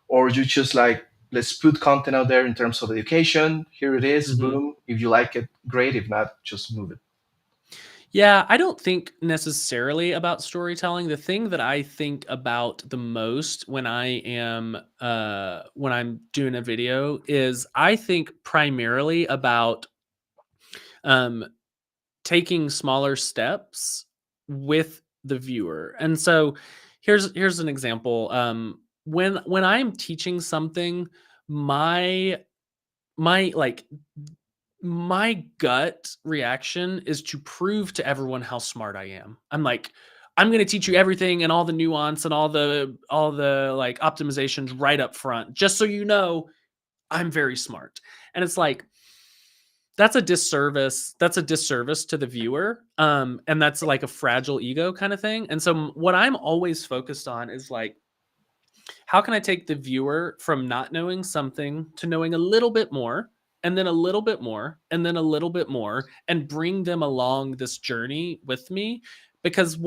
or you just like let's put content out there in terms of education? Here it is, Mhm. boom. If you like it, great. If not, just move it. Yeah, I don't think necessarily about storytelling. The thing that I think about the most when I'm doing a video is I think primarily about um taking smaller steps with the viewer. And so here's an example. When I'm teaching something, my my like my gut reaction is to prove to everyone how smart I am. I'm like, I'm going to teach you everything and all the nuance and all the like optimizations right up front, just so you know I'm very smart. And it's like that's a disservice. That's a disservice to the viewer. And that's like a fragile ego kind of thing. And so what I'm always focused on is like, how can I take the viewer from not knowing something to knowing a little bit more, and then a little bit more, and then a little bit more, and bring them along this journey with me? Because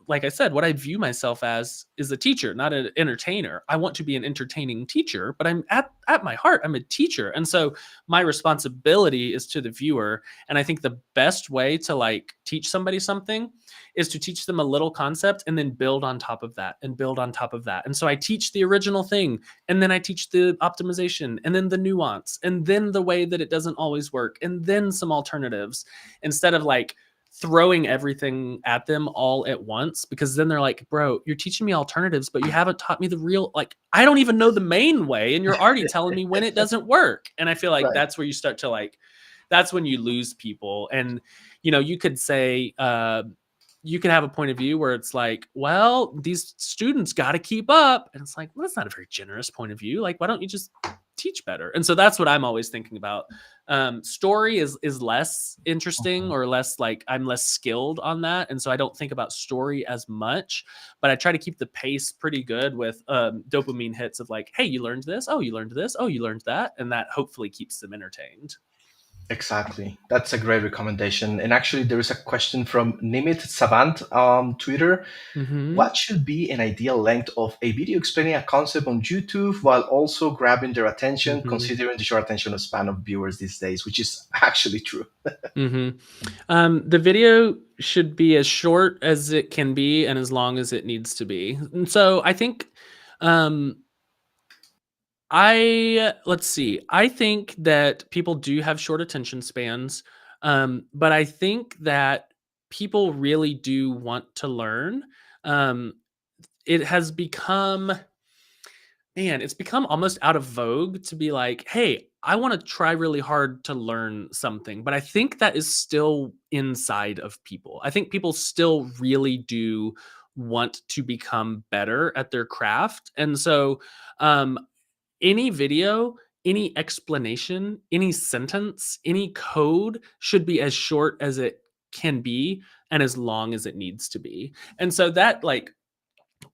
like I said, what I view myself as is a teacher, not an entertainer. I want to be an entertaining teacher, but at my heart, I'm a teacher. And so my responsibility is to the viewer. And I think the best way to like teach somebody something is to teach them a little concept and then build on top of that and build on top of that. And so I teach the original thing, and then I teach the optimization, and then the nuance, and then the way that it doesn't always work, and then some alternatives, instead of like throwing everything at them all at once, because then they're like, bro, you're teaching me alternatives, but you haven't taught me the real, like, I don't even know the main way, and you're already telling me when it doesn't work. And I feel like Right. that's where you start to like, that's when you lose people. And you could say you can have a point of view where it's like, well, these students got to keep up. And it's like, well, that's not a very generous point of view. Like, why don't you just teach better? And so that's what I'm always thinking about. Story is less interesting, Mhm. or less like I'm less skilled on that. And so I don't think about story as much, but I try to keep the pace pretty good with dopamine hits of like, hey, you learned this. Oh, you learned this. Oh, you learned that. And that hopefully keeps them entertained. Exactly. That's a great recommendation. And actually, there is a question from Nimit Savant on Twitter. Mm-hmm. What should be an ideal length of a video explaining a concept on YouTube while also grabbing their attention, Mm-hmm. considering the short attention span of viewers these days, which is actually true. Mm-hmm. The video should be as short as it can be and as long as it needs to be. And so I think, um, let's see. I think that people do have short attention spans, but I think that people really do want to learn. Um, it has become man, it's become almost out of vogue to be like, hey, I want to try really hard to learn something. But I think that is still inside of people. I think people still really do want to become better at their craft. And so, um, any video, any explanation, any sentence, any code should be as short as it can be and as long as it needs to be. And so that like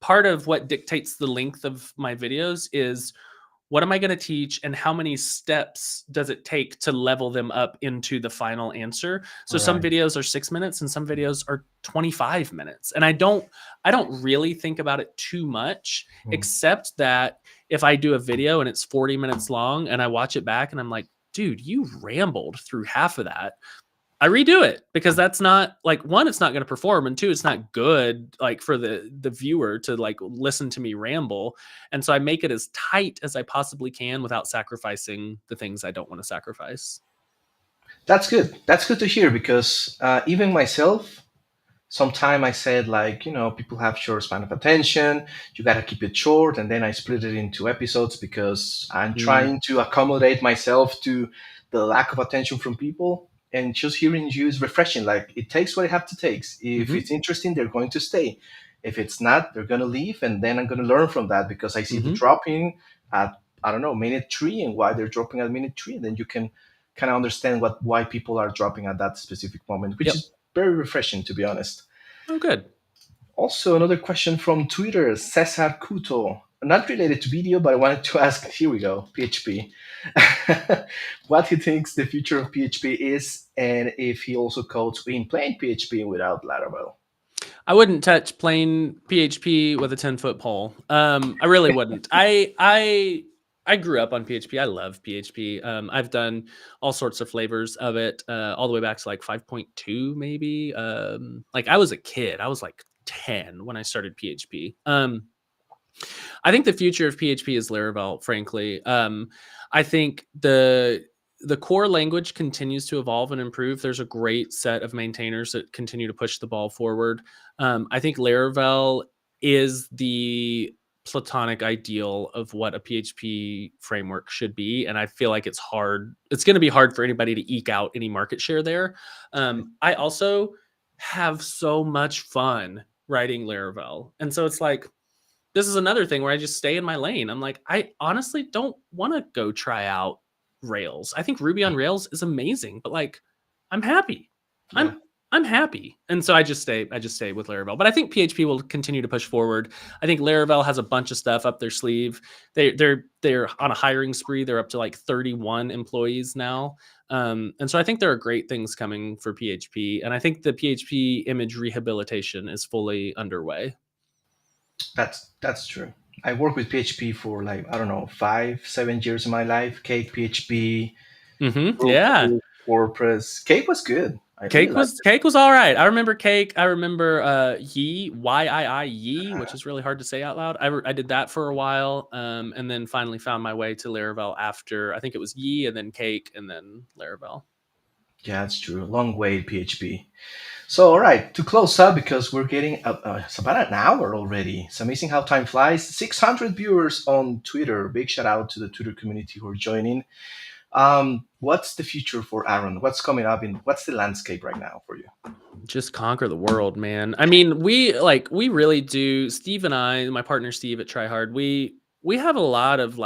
part of what dictates the length of my videos is what am I going to teach and how many steps does it take to level them up into the final answer. So All some right. videos are 6 minutes and some videos are 25 minutes. And I don't really think about it too much, Mm. except that if I do a video and it's 40 minutes long and I watch it back and I'm like, dude, you rambled through half of that. I redo it because that's not like one, it's not going to perform, and two, it's not good like for the viewer to like listen to me ramble. And so I make it as tight as I possibly can without sacrificing the things I don't want to sacrifice. That's good. That's good to hear because even myself, sometime I said like, people have short span of attention. You got to keep it short, and then I split it into episodes because I'm Mm, trying to accommodate myself to the lack of attention from people. And just hearing you is refreshing. Like it takes what it have to takes. If hmm it's interesting, they're going to stay. If it's not, they're going to leave, and then I'm going to learn from that because I see the hmm dropping at I don't know minute 3 and why they're dropping at minute 3, and then you can kind of understand why people are dropping at that specific moment, which Yep. is very refreshing to be honest. Oh, good. Also, another question from Twitter, Cesar Couto. Not related to video, but I wanted to ask, here we go, PHP. What he thinks the future of PHP is, and if he also codes in plain PHP without Laravel. I wouldn't touch plain PHP with a 10-foot pole. I really wouldn't. I grew up on PHP. I love PHP. I've done all sorts of flavors of it, all the way back to like 5.2, maybe. Like I was a kid. I was like 10 when I started PHP. I think the future of PHP is Laravel, frankly. I think the core language continues to evolve and improve. There's a great set of maintainers that continue to push the ball forward. I think Laravel is the platonic ideal of what a PHP framework should be. And I feel like it's hard. It's going to be hard for anybody to eke out any market share there. I also have so much fun writing Laravel. And so it's like, this is another thing where I just stay in my lane. I'm like, I honestly don't want to go try out Rails. I think Ruby on Rails is amazing, but like, I'm happy. Yeah, I'm I'm happy, and so I just stay with Laravel. But I think PHP will continue to push forward. I think Laravel has a bunch of stuff up their sleeve. They're on a hiring spree. They're up to like 31 employees now, and so I think there are great things coming for PHP. And I think the PHP image rehabilitation is fully underway. that's true. I worked with PHP for like, I don't know, 5, 7 years of my life. Cake, PHP, Yeah. Drupal, WordPress. Cake was good. I really Cake liked was it. Cake was all right. I remember Cake. I remember Yee, Yii, which is really hard to say out loud. I did that for a while, and then finally found my way to Laravel after I think it was Yee, and then Cake, and then Laravel. Yeah, that's true. Long way, PHP. So, all right, to close up, because we're getting it's about an hour already. It's amazing how time flies. 600 viewers on Twitter. Big shout out to the Twitter community who are joining. What's the future for Aaron? What's coming up in what's the landscape right now for you? Just conquer the world, man. I mean, we really do. Steve and I, my partner Steve at Try Hard, we have a lot of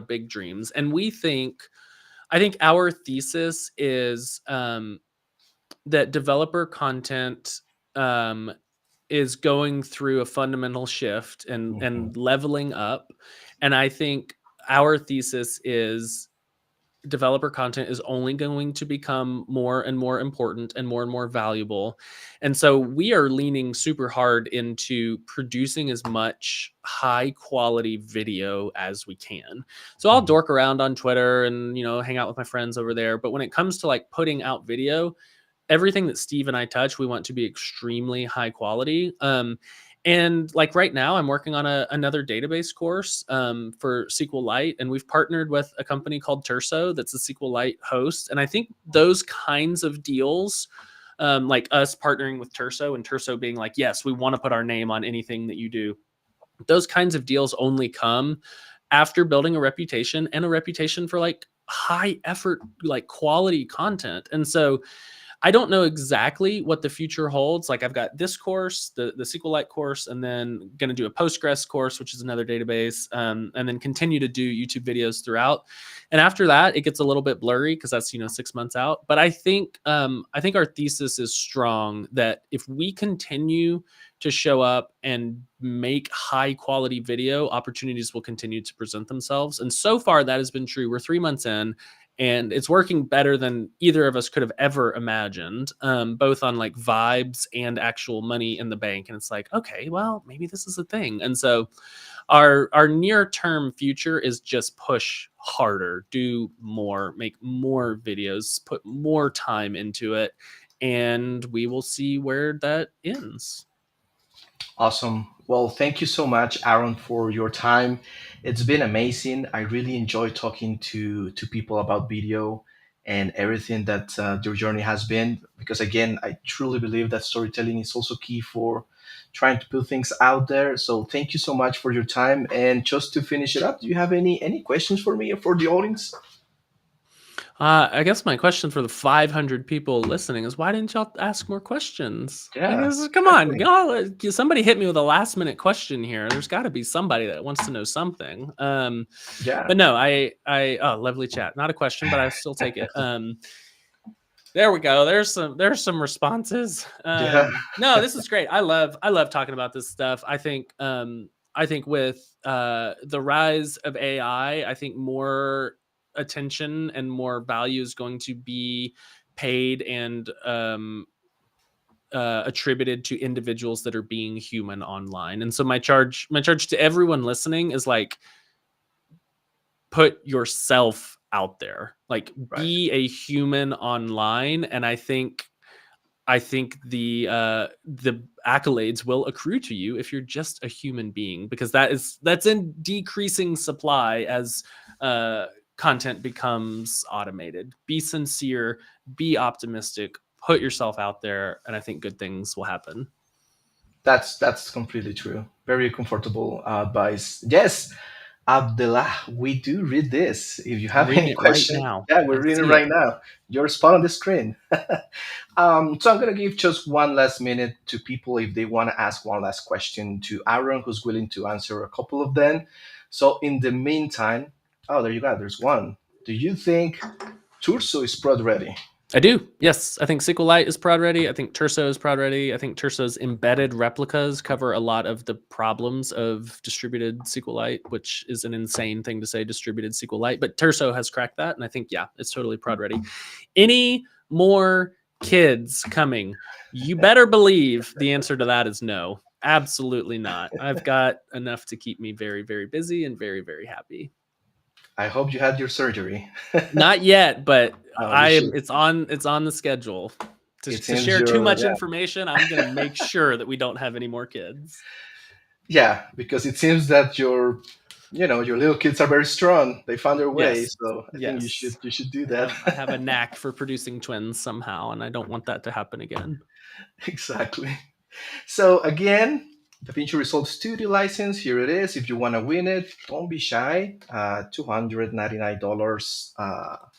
big dreams, and I think our thesis is that developer content um, is going through a fundamental shift Mhm. and leveling up. And I think our thesis is developer content is only going to become more and more important and more valuable. And so we are leaning super hard into producing as much high quality video as we can. So I'll Mhm. dork around on Twitter and, hang out with my friends over there. But when it comes to like putting out video, everything that Steve and I touch, we want to be extremely high quality. And like right now, I'm working on another database course for SQLite, and we've partnered with a company called Terso that's a SQLite host. And I think those kinds of deals, like us partnering with Terso and Terso being like, yes, we want to put our name on anything that you do. those kinds of deals only come after building a reputation, and a reputation for like high effort, like quality content. And so I don't know exactly what the future holds. Like I've got this course, the SQLite course, and then going to do a Postgres course, which is another database, and then continue to do YouTube videos throughout. And after that, it gets a little bit blurry because that's 6 months out. But I think our thesis is strong that if we continue to show up and make high quality video, opportunities will continue to present themselves. And so far, that has been true. We're 3 months in, and it's working better than either of us could have ever imagined, both on like vibes and actual money in the bank. And it's like, okay, well, maybe this is a thing. And so our near term future is just push harder, do more, make more videos, put more time into it, and we will see where that ends. Awesome. Well, thank you so much, Aaron, for your time. It's been amazing. I really enjoy talking to people about video and everything that your journey has been. Because again, I truly believe that storytelling is also key for trying to put things out there. So thank you so much for your time. And just to finish it up, do you have any questions for me or for the audience? I guess my question for the 500 people listening is, why didn't y'all ask more questions? Like, Yeah, come on, exactly. y'all, somebody hit me with a last minute question here. There's got to be somebody that wants to know something. Yeah, But no, oh, lovely chat. Not a question, but I still take it. There we go. There's some responses. yeah. No, this is great. I love talking about this stuff. I think with the rise of AI, I think more attention and more value is going to be paid and attributed to individuals that are being human online. And so my charge to everyone listening is like, put yourself out there, like Right. be a human online. And I think the accolades will accrue to you if you're just a human being, because that's in decreasing supply as content becomes automated. Be sincere, be optimistic, put yourself out there, and I think good things will happen. That's completely true. Very comfortable advice. Yes, Abdullah, we do read this. If you I'm have reading any it right question, now. yeah, I we're reading see it it. right now. You're spot on the screen. So I'm gonna give just one last minute to people if they want to ask one last question to Aaron, who's willing to answer a couple of them. So in the meantime, oh, there you go. There's one. Do you think Turso is prod ready? I do. Yes. I think SQLite is prod ready. I think Terso is prod ready. I think Terso's embedded replicas cover a lot of the problems of distributed SQLite, which is an insane thing to say, distributed SQLite. But Terso has cracked that. And I think, yeah, it's totally prod ready. Any more kids coming? You better believe the answer to that is no. Absolutely not. I've got enough to keep me very, very busy and very, very happy. I hope you had your surgery. Not yet, but Oh, you should. it's on the schedule. It To seems share too you're, much yeah. information, I'm gonna make sure that we don't have any more kids. Yeah, because it seems that your little kids are very strong. They found their way, Yes, so I think yes. you should do that. I have a knack for producing twins somehow, and I don't want that to happen again. Exactly. So again, DaVinci Resolve Studio license. Here it is. If you want to win it, don't be shy. $299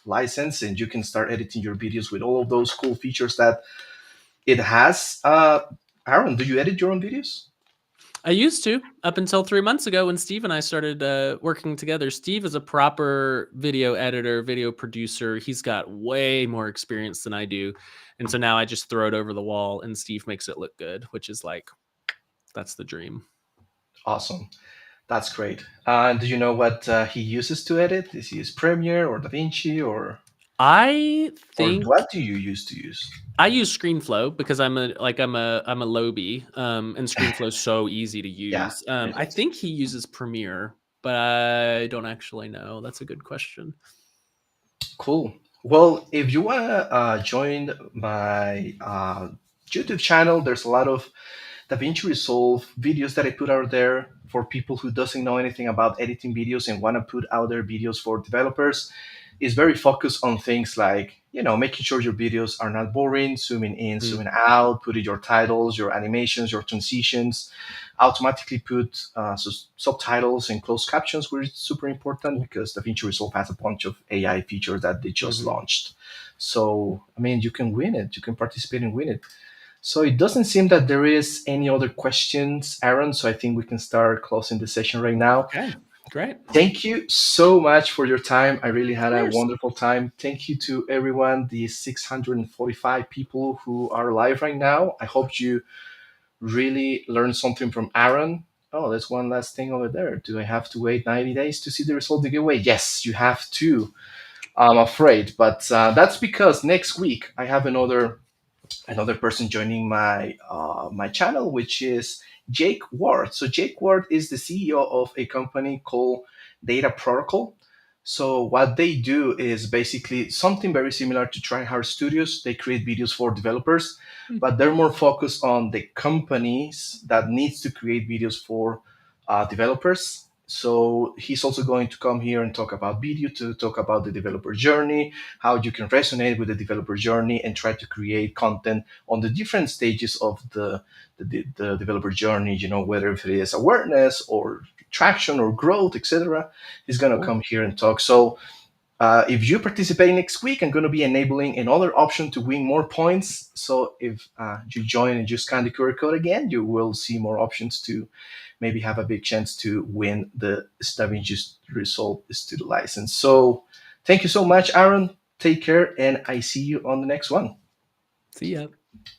license, and you can start editing your videos with all of those cool features that it has. Aaron, do you edit your own videos? I used to, up until 3 months ago when Steve and I started working together. Steve is a proper video editor, video producer. He's got way more experience than I do. And so now I just throw it over the wall and Steve makes it look good, which is like, that's the dream. Awesome. That's great. Do you know what he uses to edit? Does he use Premiere or DaVinci I or think what do you use to use? I use ScreenFlow because I'm a lowbie, and ScreenFlow is so easy to Yeah, use. it I is. think he uses Premiere, but I don't actually know. That's a good question. Cool. Well, if you want to join my YouTube channel, there's a lot of DaVinci Resolve videos that I put out there for people who doesn't know anything about editing videos and want to put out their videos for developers. Is very focused on things like making sure your videos are not boring, zooming in, Mm. zooming out, putting your titles, your animations, your transitions, automatically put subtitles and closed captions, which is super important Cool. because DaVinci Resolve has a bunch of AI features that they just Hmm. launched. So, I mean, you can win it. You can participate and win it. So it doesn't seem that there is any other questions, Aaron. So I think we can start closing the session right now. Okay, great. Thank you so much for your time. I really Of had a course. wonderful time. Thank you to everyone, the 645 people who are live right now. I hope you really learned something from Aaron. Oh, there's one last thing over there. Do I have to wait 90 days to see the result of the giveaway? Yes, you have to. I'm afraid, but that's because next week I have another person joining my channel, which is Jake Ward. So Jake Ward is the CEO of a company called Data Protocol. So what they do is basically something very similar to TryHard Studios. They create videos for developers, Hmm. but they're more focused on the companies that needs to create videos for developers. So he's also going to come here and talk about video, to talk about the developer journey, how you can resonate with the developer journey and try to create content on the different stages of the developer journey, whether if it is awareness or traction or growth, etc. He's going to Cool. come here and talk. So if you participate next week, I'm going to be enabling another option to win more points. So if you join and just scan the QR code again, you will see more options to maybe have a big chance to win the DaVinci Resolve Studio license. So thank you so much, Aaron. Take care, and I see you on the next one. See ya.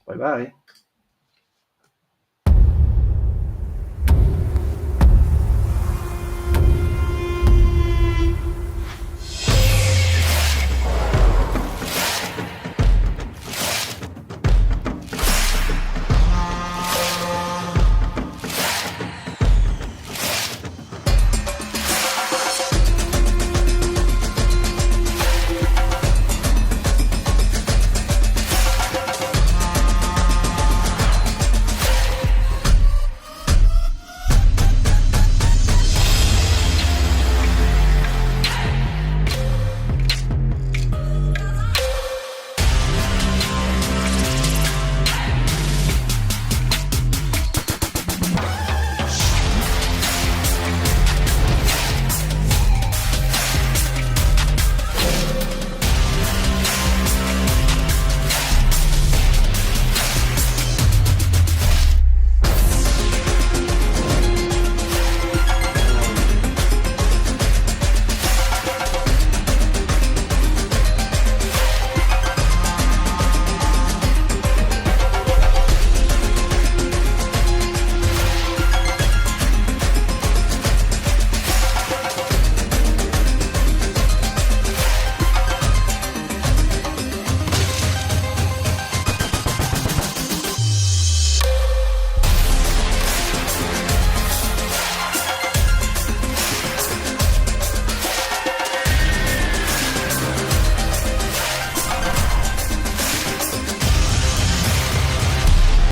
Bye bye.